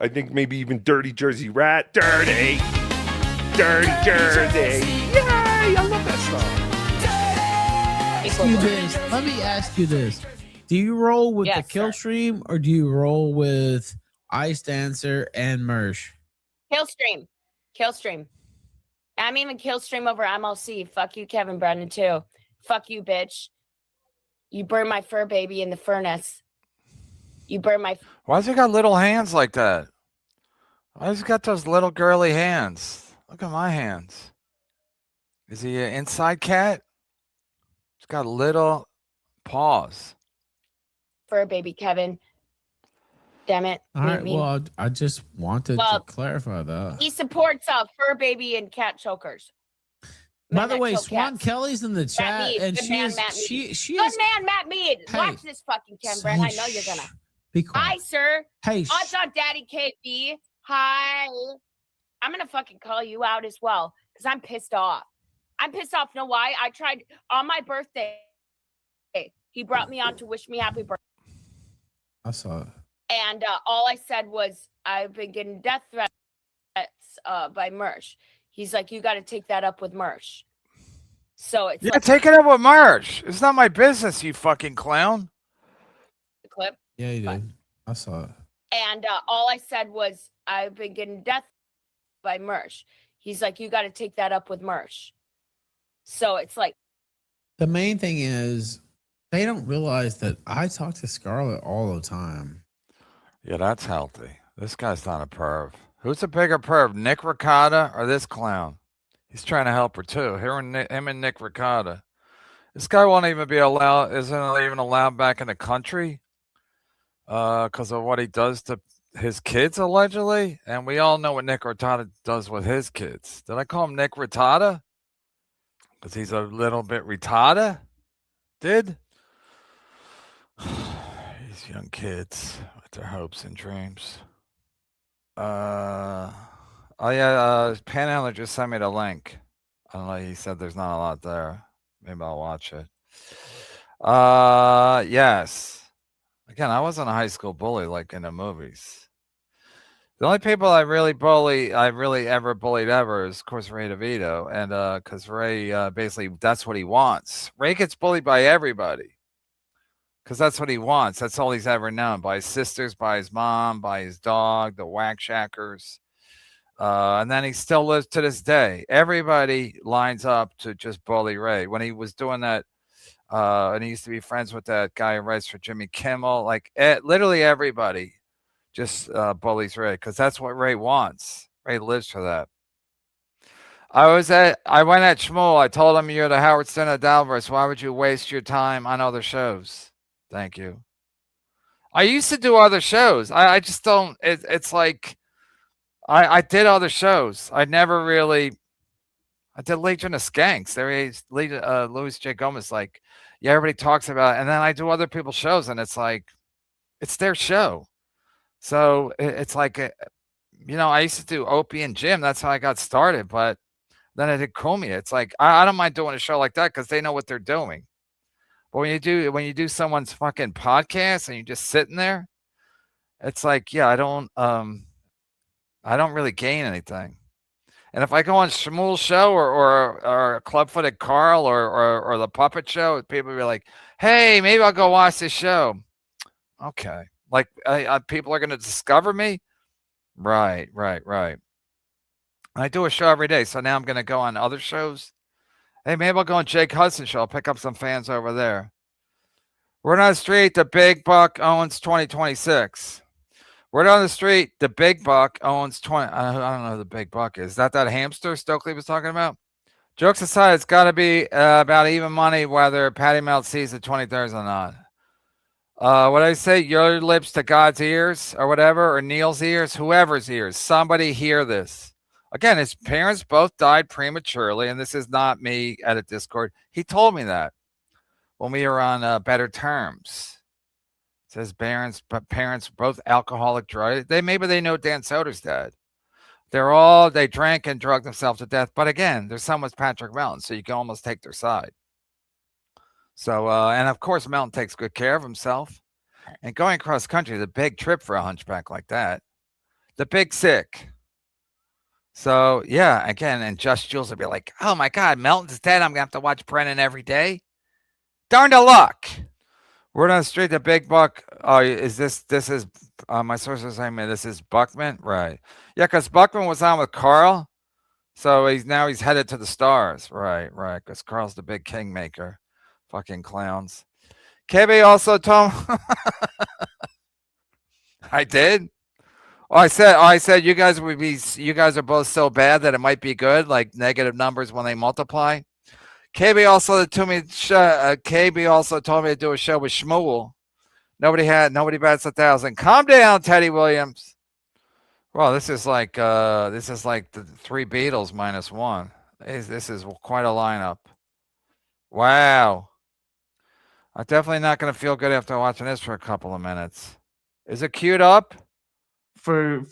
I think maybe even Dirty Jersey Rat. Dirty Jersey. Yay! I love that song. Let me ask you this. Do you roll with the kill stream or do you roll with Ice Dancer and Mersh? Kill stream. I'm even kill stream over MLC. Fuck you, Kevin Brennan, too. Fuck you, bitch. You burn my fur baby in the furnace. You burn my... Why's he got little hands like that? Why's he got those little girly hands? Look at my hands. Is he an inside cat? He's got little paws. Fur baby, Kevin. Damn it. All right, well, I just wanted to clarify that. He supports fur baby and cat chokers. By the way, Swan Kelly's in the chat, and she is good man, Matt Mead. Watch this fucking Ken Brent. I know you're gonna. Be quiet. Hi, sir. Hey, what's up, Daddy KB? Hi. I'm gonna fucking call you out as well because I'm pissed off. I'm pissed off. Know why? I tried on my birthday. He brought me on to wish me happy birthday. I saw it. And all I said was, I've been getting death threats by Mersh. He's like, you got to take that up with Mersh. So it's take it up with Mersh. It's not my business, you fucking clown. The clip? Yeah, you did. I saw it. And all I said was, I've been getting death by Mersh. He's like, you got to take that up with Mersh. So it's like. The main thing is, they don't realize that I talk to Scarlett all the time. Yeah, that's healthy. This guy's not a perv. Who's a bigger perv, Nick Ricotta or this clown? He's trying to help her too. Him and Nick Ricotta. This guy won't even be allowed. Isn't even allowed back in the country because of what he does to his kids allegedly. And we all know what Nick Ricotta does with his kids. Did I call him Nick Ricotta? Because he's a little bit retarded. Did? These young kids with their hopes and dreams. Oh yeah, Panhandler just sent me the link. I don't know, he said there's not a lot there. Maybe I'll watch it. Yes. Again, I wasn't a high school bully like in the movies. The only people I really ever bullied ever is, of course, Ray DeVito. And because Ray basically that's what he wants. Ray gets bullied by everybody. Because that's what he wants. That's all he's ever known. By his sisters, by his mom, by his dog, the whack shackers. And then he still lives to this day. Everybody lines up to just bully Ray. When he was doing that, and he used to be friends with that guy who writes for Jimmy Kimmel, like literally everybody just bullies Ray because that's what Ray wants. Ray lives for that. I went at Shmuel. I told him you're the Howard Stern of Dabbleverse. Why would you waste your time on other shows? Thank you. I used to do other shows. I just don't. It's like I did other shows. I never really. I did Legion of Skanks. Louis J. Gomez, like, yeah, everybody talks about it. And then I do other people's shows, and it's like, it's their show. So it's like, I used to do Opie and Jim. That's how I got started. But then I did Kumia. It's like, I don't mind doing a show like that because they know what they're doing. But when you do someone's fucking podcast and you're just sitting there, it's like, yeah, I don't really gain anything. And if I go on Shmuel's show or Clubfooted Carl or the Puppet Show, people will be like, hey, maybe I'll go watch this show. Okay. Like people are going to discover me? Right. I do a show every day, so now I'm going to go on other shows. Hey, maybe I'll go on Jake Hudson's show. I'll pick up some fans over there. Word on the street, the Big Buck owns 2026. Word on the street, the Big Buck owns 20. I don't know who the Big Buck is. Is that hamster Stokely was talking about? Jokes aside, it's got to be about even money whether Patty Melt sees the 23rd or not. What I say, your lips to God's ears or whatever, or Neil's ears, whoever's ears. Somebody hear this. Again, his parents both died prematurely, and this is not me at a Discord. He told me that when we were on better terms. It says parents both alcoholic, drug. Maybe they know Dan Soder's dead. They drank and drugged themselves to death. But again, their son was Patrick Melton, so you can almost take their side. So, and of course, Melton takes good care of himself. And going across country is a big trip for a hunchback like that. The Big Sick. So yeah, again, and Just Jules would be like, "Oh my God, Melton's dead. I'm gonna have to watch Brennan every day. Darn the luck." Word on the street, the Big Buck. Oh, is this is my sources saying this is Buckman, right? Yeah, because Buckman was on with Carl, so he's headed to the stars, right? Because Carl's the big kingmaker. Fucking clowns. KB also told. I did. Oh, I said you guys are both so bad that it might be good, like negative numbers when they multiply. KB also told me to do a show with Shmuel. Nobody bats 1,000. Calm down, Teddy Williams. Well, this is like the three Beatles minus one. This is quite a lineup. Wow. I'm definitely not gonna feel good after watching this for a couple of minutes. Is it queued up? For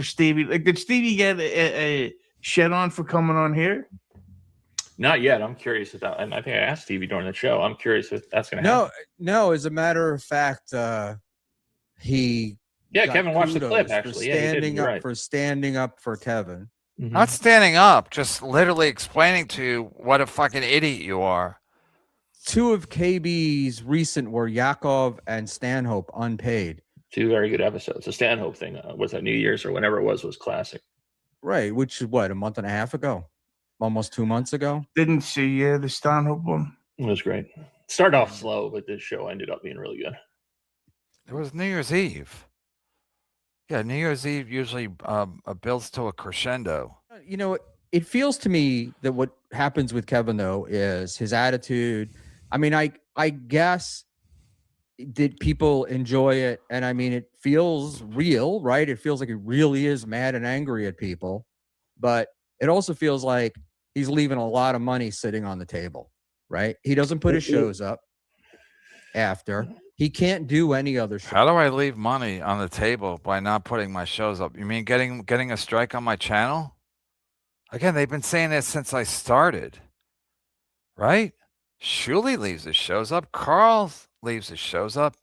Stevie? Like, did Stevie get a shit on for coming on here? Not yet. I'm curious about, and I think I asked Stevie during the show. I'm curious if that's going to happen. No. As a matter of fact, he Kevin watched the clip actually. For standing up for Kevin. Mm-hmm. Not standing up, just literally explaining to you what a fucking idiot you are. Two of KB's recent were Yakov and Stanhope unpaid. Two very good episodes. The Stanhope thing was at New Year's or whenever it was classic. Right, which is what, a month and a half ago? Almost 2 months ago. Didn't see the Stanhope one. It was great. Started off slow, but this show ended up being really good. It was New Year's Eve. Yeah, New Year's Eve usually builds to a crescendo. You know, it feels to me that what happens with Kevin, though, is his attitude. I mean, I guess that people enjoy it, and I mean, it feels real, right? It feels like he really is mad and angry at people, but it also feels like he's leaving a lot of money sitting on the table, right? He doesn't put his shows up after. He can't do any other show. How do I leave money on the table by not putting my shows up? You mean getting a strike on my channel? Again, they've been saying this since I started, right? Shuli leaves his shows up. Carl leaves his shows up.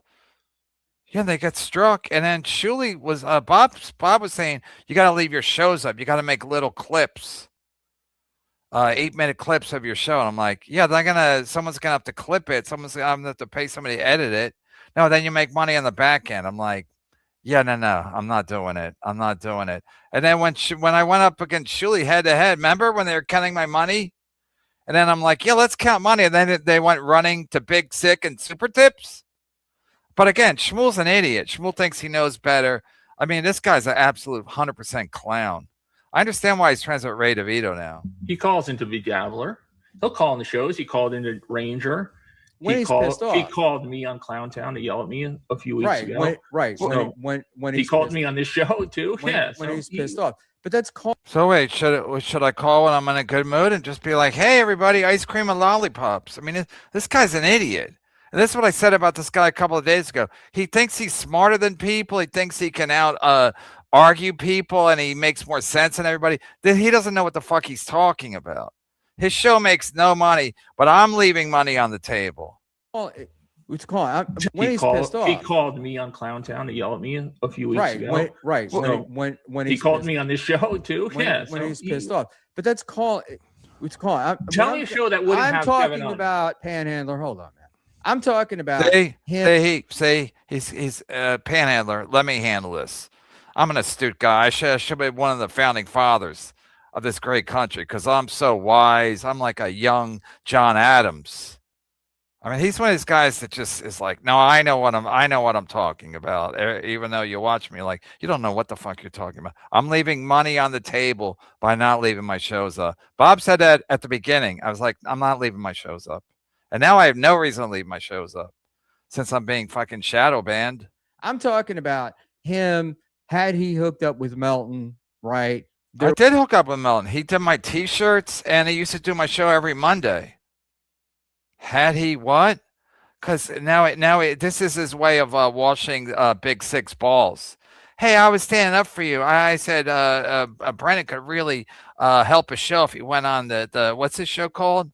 Yeah, they get struck. And then Shuli was, Bob was saying, you got to leave your shows up. You got to make little clips, 8-minute clips of your show. And I'm like, yeah, someone's going to have to clip it. Someone's going to have to pay somebody to edit it. No, then you make money on the back end. I'm like, yeah, no, I'm not doing it. I'm not doing it. And then when I went up against Shuli head to head, remember when they were counting my money? And then I'm like, yeah, let's count money. And then they went running to Big Sick and Super Tips. But again, Shmuel's an idiot. Shmuel thinks he knows better. I mean, this guy's an absolute 100% clown. I understand why he's friends with Ray DeVito now. He calls into the Dabbler. He'll call in the shows. He called into Ranger. When he's pissed off. He called me on Clowntown to yell at me a few weeks ago. When he called me on this show too. When he's pissed off. But that's called. So wait, should I call when I'm in a good mood and just be like, hey, everybody, ice cream and lollipops? I mean, this guy's an idiot. And this is what I said about this guy a couple of days ago. He thinks he's smarter than people. He thinks he can argue people, and he makes more sense than everybody. Then he doesn't know what the fuck he's talking about. His show makes no money, but I'm leaving money on the table. Well, it's called when he's pissed off. He called me on Clowntown to yell at me a few weeks ago. When he called me on this show too. When he's pissed off. But that's called. It's called. Tell me a show that wouldn't have I'm Kevin talking on. about Panhandler. Hold on, man. I'm talking about him. He's a Panhandler. Let me handle this. I'm an astute guy. I should be one of the founding fathers of this great country because I'm so wise. I'm like a young John Adams. I mean, he's one of these guys that just is like, no, I know what I'm talking about. Even though you watch me, like, you don't know what the fuck you're talking about. I'm leaving money on the table by not leaving my shows up. Bob said that at the beginning. I was like, I'm not leaving my shows up. And now I have no reason to leave my shows up since I'm being fucking shadow banned. I'm talking about him. Had he hooked up with Melton, right? I did hook up with Melton. He did my T-shirts, and he used to do my show every Monday. Had he what? Because now this is his way of washing Big Six balls. Hey, I was standing up for you. I said Brennan could really help a show if he went on the what's his show called?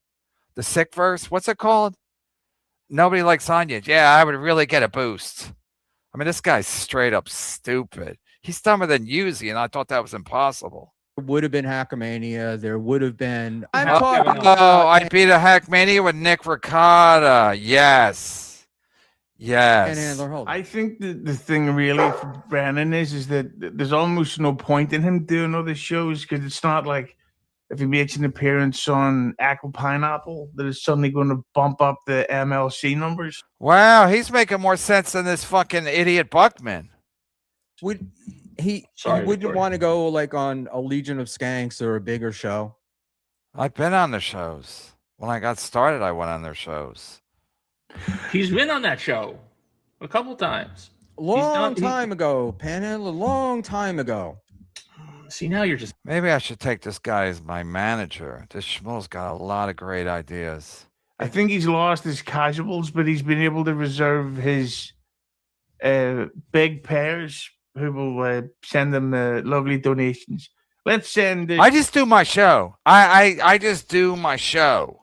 The Sick Verse. What's it called? Nobody Likes Onions. Yeah, I would really get a boost. I mean, this guy's straight up stupid. He's dumber than Yuzi, and I thought that was impossible. There would have been Hackamania. There would have been. I'm Oh, talking oh, about. I beat a Hackmania with Nick Ricotta. Yes. Yes. Panhandler, hold on. I think the thing really for Brennan is that there's almost no point in him doing other shows because it's not like if he makes an appearance on Aqua Pineapple that is suddenly going to bump up the MLC numbers. Wow, he's making more sense than this fucking idiot Buckman. He wouldn't want to go like on a Legion of Skanks or a bigger show. I've been on the shows. When I got started, I went on their shows. He's been on that show a couple times. Long time ago, Panhandler, long time ago. See, now you're just... Maybe I should take this guy as my manager. This Shmuel's got a lot of great ideas. I think he's lost his casuals, but he's been able to reserve his big pairs who will send them lovely donations. Let's send... I just do my show. I just do my show.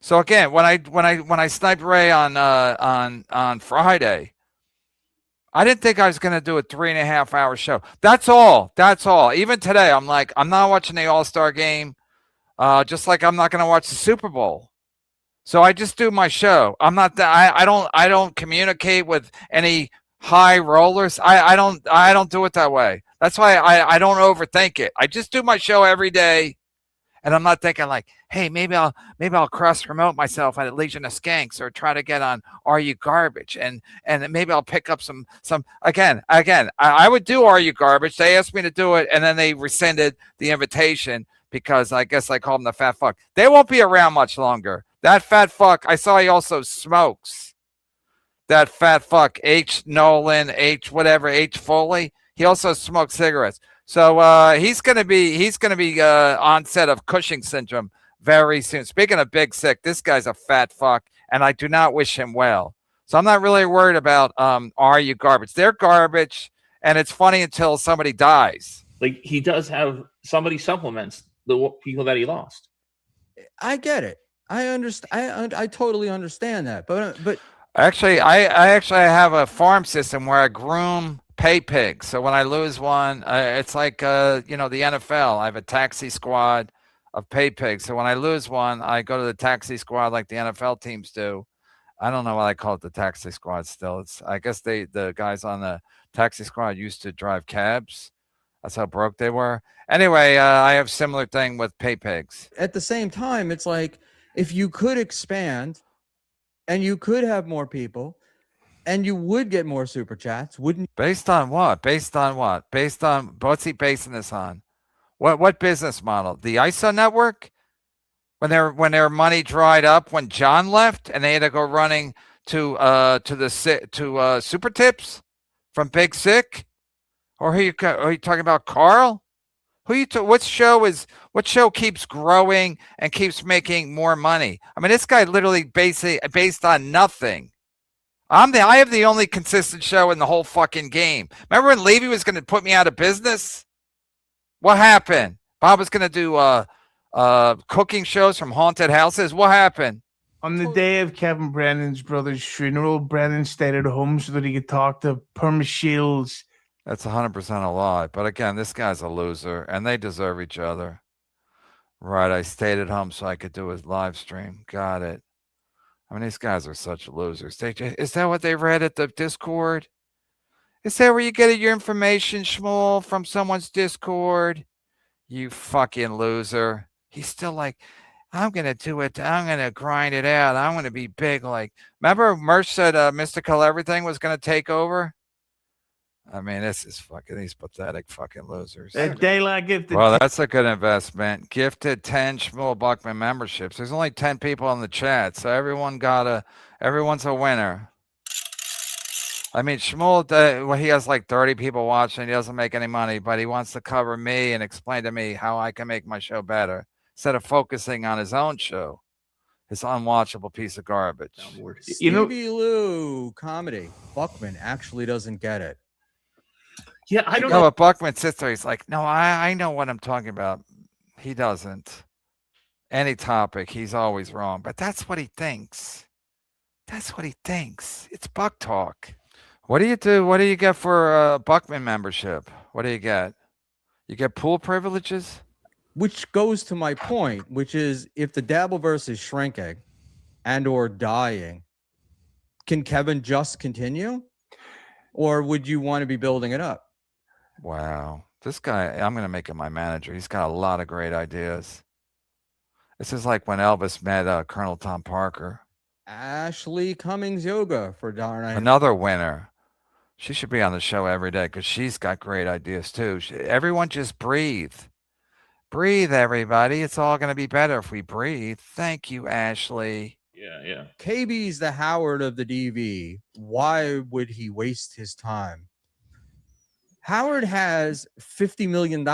So again, when I sniped Ray on Friday, I didn't think I was going to do a 3.5 hour show. That's all. That's all. Even today, I'm like, I'm not watching the All-Star game, just like I'm not going to watch the Super Bowl. So I just do my show. I'm not that. I don't communicate with any high rollers. I don't do it that way. That's why I don't overthink it. I just do my show every day, and I'm not thinking like, hey, maybe I'll cross promote myself at Legion of Skanks or try to get on Are You Garbage and maybe I'll pick up some again. I would do Are You Garbage. They asked me to do it, and then they rescinded the invitation because I guess I called him the fat fuck. They won't be around much longer. That fat fuck. I saw he also smokes. That fat fuck, H Nolan, H Foley. He also smokes cigarettes. So he's gonna be onset of Cushing syndrome very soon. Speaking of big sick, this guy's a fat fuck, and I do not wish him well. So I'm not really worried about Are You Garbage? They're garbage, and it's funny until somebody dies. Like, he does have somebody supplements the people that he lost. I get it. I understand. I totally understand that. But actually, I have a farm system where I groom pay pigs. So when I lose one, it's like the NFL. I have a taxi squad of pay pigs. So when I lose one, I go to the taxi squad like the NFL teams do. I don't know why I call it the taxi squad still. It's I guess the guys on the taxi squad used to drive cabs. That's how broke they were. Anyway, I have similar thing with pay pigs. At the same time, it's like if you could expand and you could have more people and you would get more super chats, wouldn't you? Based on what? Based on what? Based on what's he basing this on? What business model? The ISO network? When their money dried up when John left and they had to go running to Super Tips from Big Sick? Or are you talking about Carl? What show keeps growing and keeps making more money? I mean, this guy literally based on nothing. I have the only consistent show in the whole fucking game. Remember when Levy was going to put me out of business? What happened? Bob was going to do cooking shows from haunted houses. What happened? On the day of Kevin Brennan's brother's funeral, Brennan stayed at home so that he could talk to Perma Shields. That's 100% a lie. But again, this guy's a loser, and they deserve each other. Right, I stayed at home so I could do his live stream. Got it. I mean, these guys are such losers. Is that what they read at the Discord? Is that where you get your information, Shmuel, from someone's Discord? You fucking loser. He's still like, I'm going to do it. I'm going to grind it out. I'm going to be big. Like, remember Merch said Mystical Everything was going to take over? I mean, this is fucking these pathetic fucking losers. Daylight gifted. Well, that's a good investment. Gifted 10 Shmuel Buckman memberships. There's only 10 people in the chat, so everyone's a winner. I mean, Shmuel, he has like 30 people watching. He doesn't make any money, but he wants to cover me and explain to me how I can make my show better instead of focusing on his own show. His unwatchable piece of garbage. Stevie Lou comedy. Buckman actually doesn't get it. Yeah, I don't know. know. But Buckman sits there. He's like, no, I know what I'm talking about. He doesn't. Any topic, he's always wrong. But that's what he thinks. That's what he thinks. It's Buck talk. What do you do? What do you get for Buckman membership? What do you get? You get pool privileges? Which goes to my point, which is if the Dabbleverse is shrinking and or dying, can Kevin just continue? Or would you want to be building it up? Wow. This guy, I'm going to make him my manager. He's got a lot of great ideas. This is like when Elvis met Colonel Tom Parker. Ashley Cummings Yoga for $1.99. Another winner. She should be on the show every day because she's got great ideas too. Everyone just breathe. Breathe, everybody. It's all going to be better if we breathe. Thank you, Ashley. Yeah. KB's the Howard of the DV. Why would he waste his time? Howard has $50 million,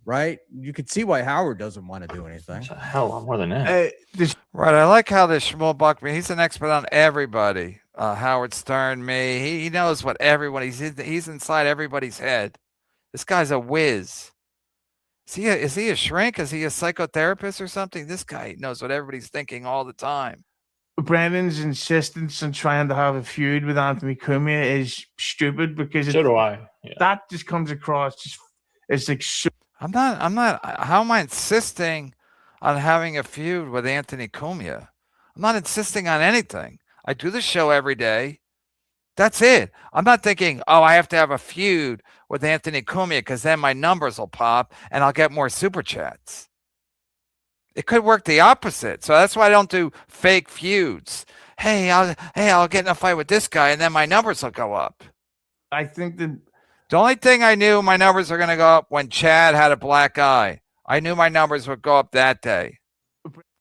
right? You could see why Howard doesn't want to do anything. That's a hell of a lot more than that. Right. I like how this Shmuel Buckman, he's an expert on everybody. Howard Stern, me. He knows what everyone, he's inside everybody's head. This guy's a whiz. Is he a shrink? Is he a psychotherapist or something? This guy knows what everybody's thinking all the time. Brandon's insistence on trying to have a feud with Anthony Cumia is stupid because So do I. Yeah. that just comes across just it's like I'm not, how am I insisting on having a feud with Anthony Cumia? I'm not insisting on anything. I do the show every day. That's it. I'm not thinking, oh, I have to have a feud with Anthony Cumia because then my numbers will pop and I'll get more super chats. It could work the opposite. So that's why I don't do fake feuds. Hey, I'll get in a fight with this guy and then my numbers will go up. I think that the only thing I knew my numbers are going to go up when Chad had a black eye. I knew my numbers would go up that day.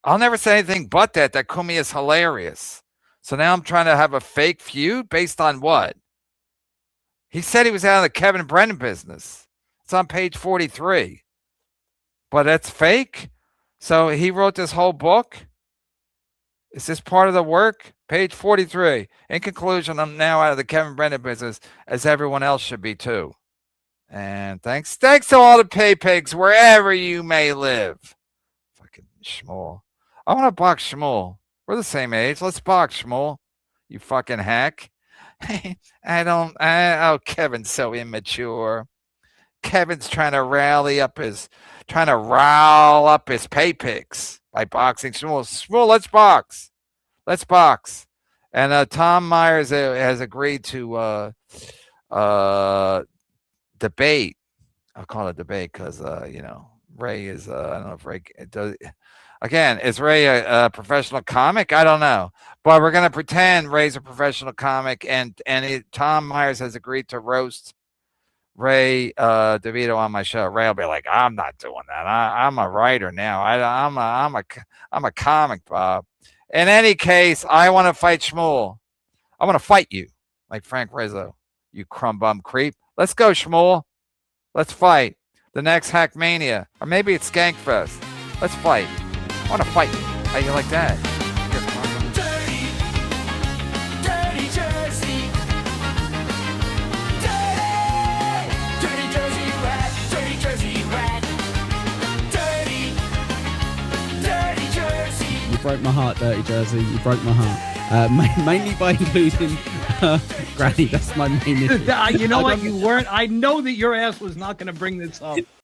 I'll never say anything but that Cumia is hilarious. So now I'm trying to have a fake feud based on what? He said he was out of the Kevin Brennan business. It's on page 43. But that's fake? So he wrote this whole book? Is this part of the work? Page 43. In conclusion, I'm now out of the Kevin Brennan business, as everyone else should be too. And thanks to all the pay pigs, wherever you may live. Fucking Shmuel. I want to box Shmuel. We're the same age. Let's box, Shmuel. You fucking hack. Oh, Kevin's so immature. Kevin's trying to rile up his pay picks by boxing Shmuel. Shmuel, let's box. Let's box. And Tom Myers has agreed to debate. I'll call it a debate because, Ray is, I don't know if Ray does. Again, is Ray a professional comic? I don't know. But we're going to pretend Ray's a professional comic, and Tom Myers has agreed to roast Ray DeVito on my show. Ray will be like, I'm not doing that. I'm a writer now. I'm a comic, Bob. In any case, I want to fight Shmuel. I want to fight you, like Frank Rizzo, you crumb bum creep. Let's go, Shmuel. Let's fight. The next Hackmania. Or maybe it's Skankfest. Let's fight. I want to fight you. How you like that? Dirty Jersey. Dirty Jersey rat. Dirty Jersey rat. Dirty Jersey. You broke my heart, Dirty Jersey. You broke my heart. Mainly by including Granny. That's my main issue. You know what? You weren't. I know that your ass was not going to bring this up.